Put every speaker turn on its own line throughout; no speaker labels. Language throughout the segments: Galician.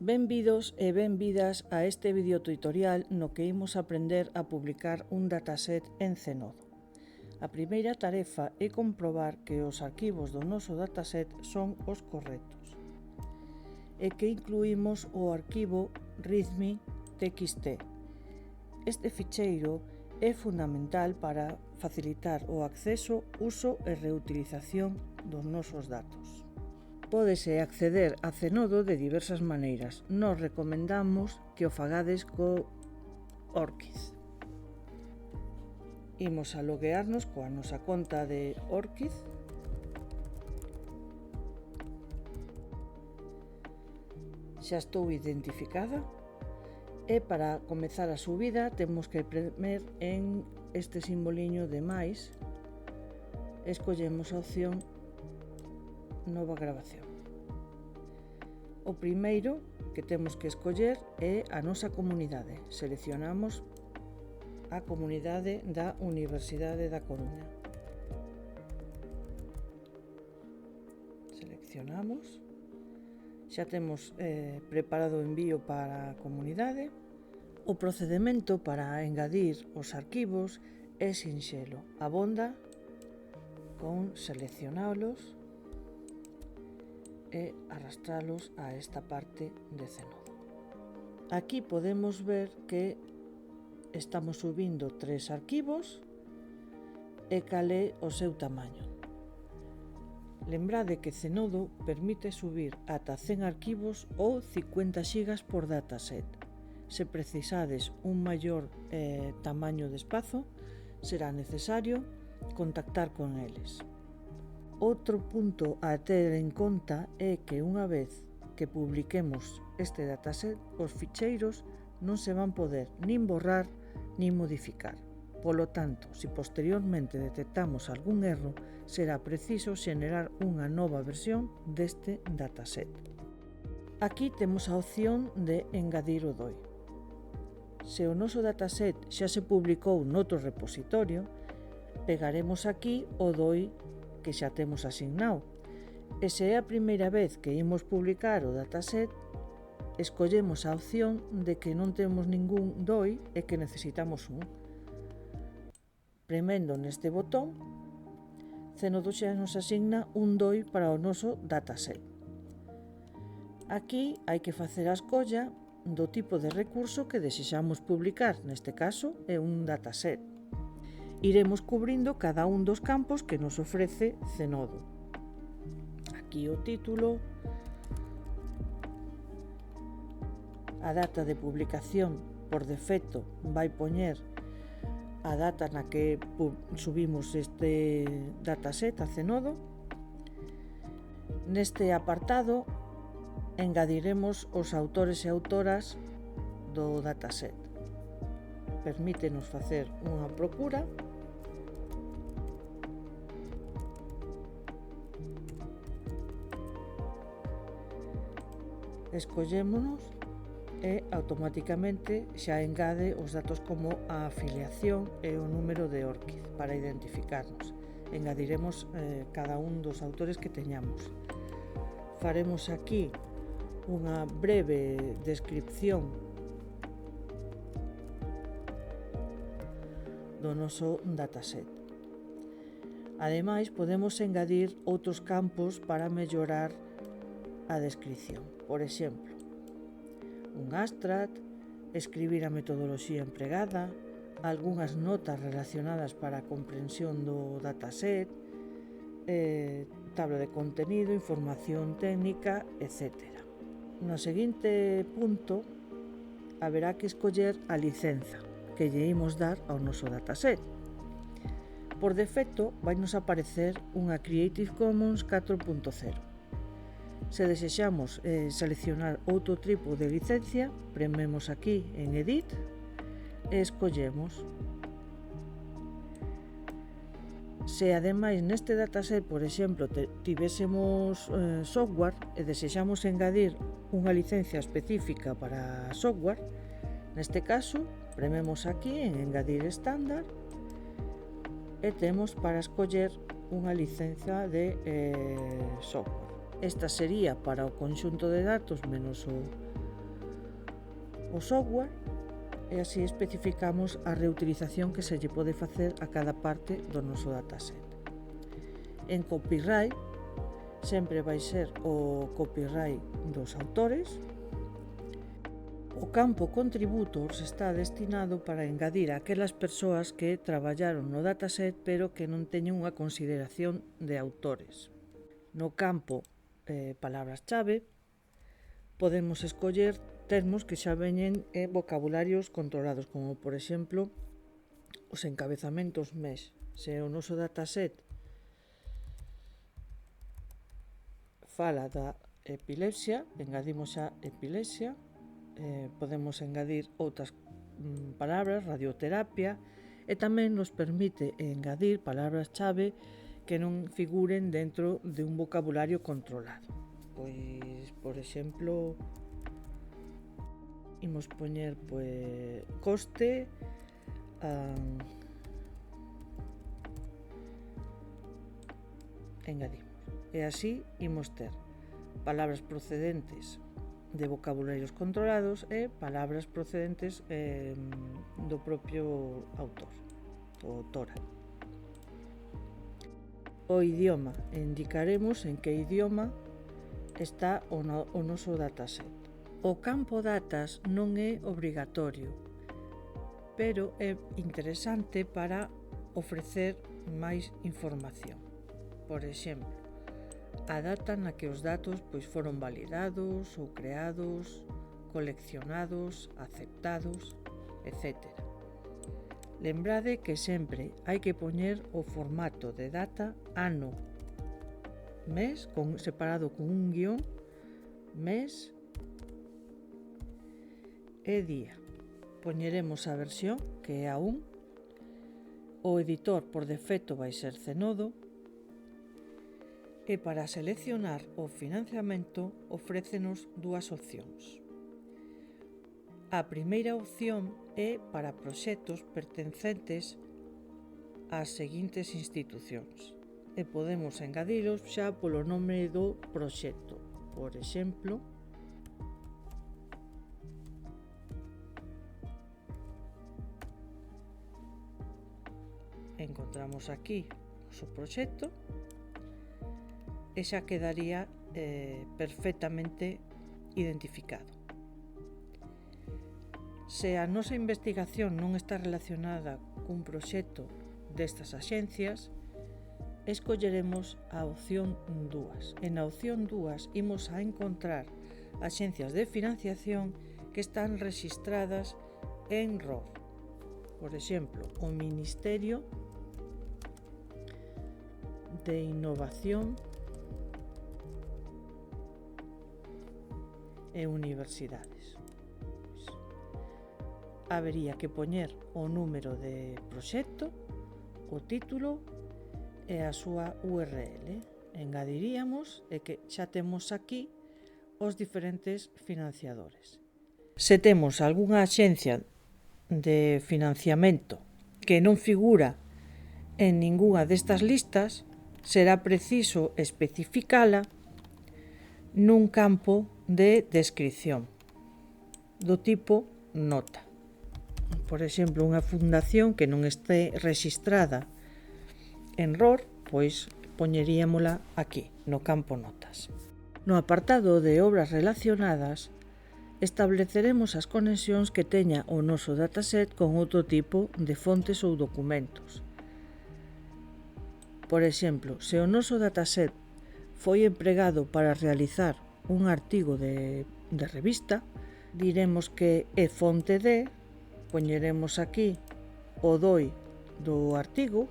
Benvidos e benvidas a este videotutorial no que imos aprender a publicar un dataset en Zenodo. A primeira tarefa é comprobar que os arquivos do noso dataset son os correctos e que incluímos o arquivo readme.txt. Este ficheiro é fundamental para facilitar o acceso, uso e reutilización dos nosos datos. Pódese acceder a Zenodo de diversas maneiras. Nos recomendamos que o fagades co ORCID. Imos a loguearnos coa nosa conta de ORCID. Xa estou identificada e para comezar a subida temos que premer en este simboliño de máis e escollemos a opción nova grabación. O primeiro que temos que escoller é a nosa comunidade. Seleccionamos a comunidade da Universidade da Coruña. Seleccionamos. Xa temos preparado o envío para a comunidade. O procedemento para engadir os arquivos é sinxelo. Abonda con seleccionalos e arrastralos a esta parte de Zenodo. Aquí podemos ver que estamos subindo 3 arquivos e cal é o seu tamaño. Lembrade que Zenodo permite subir ata 100 arquivos ou 50 GB por dataset. Se precisades un maior tamaño de espazo, será necesario contactar con eles. Outro punto a ter en conta é que unha vez que publiquemos este dataset, os ficheiros non se van poder nin borrar nin modificar. Polo tanto, se posteriormente detectamos algún erro, será preciso xenerar unha nova versión deste dataset. Aquí temos a opción de engadir o DOI. Se o noso dataset xa se publicou noutro repositorio, pegaremos aquí o DOI que xa temos asignado. E se é a primeira vez que imos publicar o dataset, escollemos a opción de que non temos ningún DOI e que necesitamos un. Premendo neste botón, Zenodo xa nos asigna un DOI para o noso dataset. Aquí hai que facer a escolla do tipo de recurso que desexamos publicar, neste caso é un dataset. Iremos cubrindo cada un dos campos que nos ofrece Zenodo. Aquí o título, a data de publicación por defecto vai poñer a data na que subimos este dataset a Zenodo. Neste apartado engadiremos os autores e autoras do dataset. Permítenos facer unha procura. Escollémonos e automáticamente xa engade os datos como a afiliación e o número de ORCID para identificarnos. Engadiremos cada un dos autores que teñamos. Faremos aquí unha breve descripción do noso dataset. Ademais, podemos engadir outros campos para mellorar a descripción. Por exemplo, un abstract, escribir a metodoloxía empregada, algunhas notas relacionadas para a comprensión do dataset, tabla de contenido, información técnica, etc. No seguinte punto, haberá que escoller a licenza que lle imos dar ao noso dataset. Por defecto, vai nos aparecer unha Creative Commons 4.0. Se desexamos seleccionar outro tipo de licencia, prememos aquí en Edit e escollemos. Se ademais neste dataset, por exemplo, tivésemos software e desexamos engadir unha licencia específica para software, neste caso, prememos aquí en Engadir estándar e temos para escoller unha licencia de software. Esta sería para o conxunto de datos menos o software e así especificamos a reutilización que se lle pode facer a cada parte do noso dataset. En copyright sempre vai ser o copyright dos autores. O campo contributors está destinado para engadir a aquelas persoas que traballaron no dataset pero que non teñen unha consideración de autores. No campo palabras-chave podemos escoller termos que xa veñen vocabularios controlados, como por exemplo os encabezamentos MESH. Se o noso dataset fala da epilepsia, engadimos xa epilepsia, podemos engadir outras palabras, radioterapia, e tamén nos permite engadir palabras-chave que non figuren dentro de un vocabulario controlado. Pois, por exemplo, imos poñer coste, engadimos. E así imos ter palabras procedentes de vocabularios controlados e palabras procedentes do propio autor, ou autora. O idioma, indicaremos en que idioma está o noso dataset. O campo datas non é obrigatorio, pero é interesante para ofrecer máis información. Por exemplo, a data na que os datos foron validados ou creados, coleccionados, aceptados, etc. Lembrade que sempre hai que poñer o formato de data, ano, mes, separado con un guión, mes e día. Poñeremos a versión, que é a 1. O editor por defecto vai ser Zenodo. E para seleccionar o financiamento ofrécenos dúas opcións. A primeira opción é para proxectos pertencentes ás seguintes institucións e podemos engadilos xa polo nome do proxecto. Por exemplo, encontramos aquí o noso proxecto e xa quedaría perfectamente identificado. Se a nosa investigación non está relacionada cun proxecto destas axencias, escolleremos a opción 2. En a opción 2 imos a encontrar axencias de financiación que están rexistradas en ROR. Por exemplo, o Ministerio de Innovación e Universidades. Habería que poñer o número de proxecto, o título e a súa URL. Engadiríamos e que xa temos aquí os diferentes financiadores. Se temos algunha axencia de financiamento que non figura en ningunha destas listas, será preciso especificala nun campo de descripción do tipo nota. Por exemplo, unha fundación que non este rexistrada en ROR, pois poñeríamola aquí, no campo notas. No apartado de obras relacionadas, estableceremos as conexións que teña o noso dataset con outro tipo de fontes ou documentos. Por exemplo, se o noso dataset foi empregado para realizar un artigo de revista, diremos que é fonte de, poñeremos aquí o DOI do artigo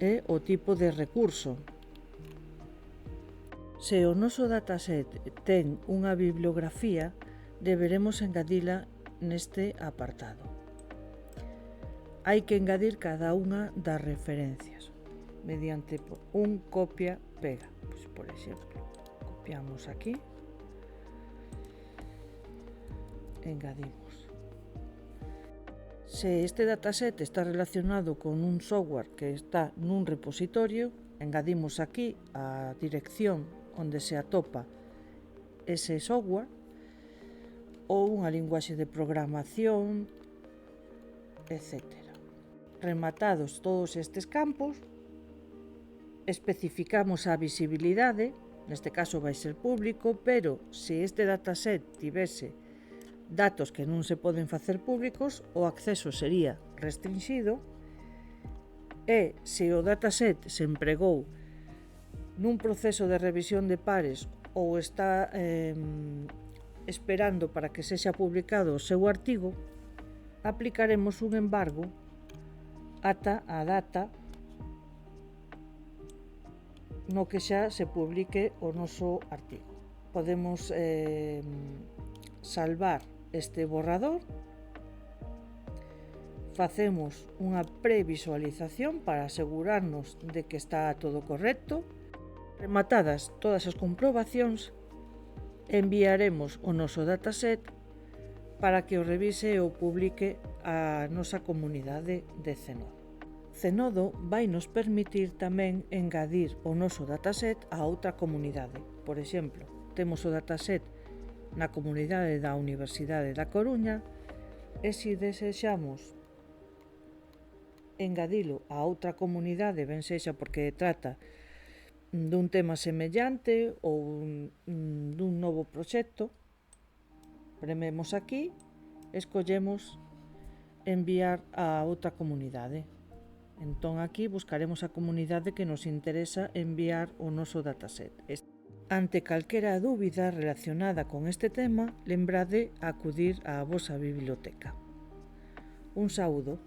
e o tipo de recurso. Se o noso dataset ten unha bibliografía, deberemos engadila neste apartado. Hai que engadir cada unha das referencias mediante un copia-pega. Pues, por exemplo, copiamos aquí, engadimos. Se este dataset está relacionado con un software que está nun repositorio, engadimos aquí a dirección onde se atopa ese software, ou unha linguaxe de programación, etc. Rematados todos estes campos, especificamos a visibilidade, neste caso vai ser público, pero se este dataset tivese datos que non se poden facer públicos, o acceso sería restringido, e se o dataset se empregou nun proceso de revisión de pares ou está esperando para que sexa publicado o seu artigo, aplicaremos un embargo ata a data no que xa se publique o noso artigo. Podemos salvar este borrador, facemos unha previsualización para asegurarnos de que está todo correcto. Rematadas todas as comprobacións, enviaremos o noso dataset para que o revise e o publique a nosa comunidade de Zenodo. Zenodo vai nos permitir tamén engadir o noso dataset a outra comunidade. Por exemplo, temos o dataset na comunidade da Universidade da Coruña e se desexamos engadilo a outra comunidade, ben sexa porque trata dun tema semellante ou dun novo proxecto, prememos aquí, escollemos enviar a outra comunidade. Entón aquí buscaremos a comunidade que nos interesa enviar o noso dataset. Ante calquera dúbida relacionada con este tema, lembrade acudir á vosa biblioteca. Un saúdo.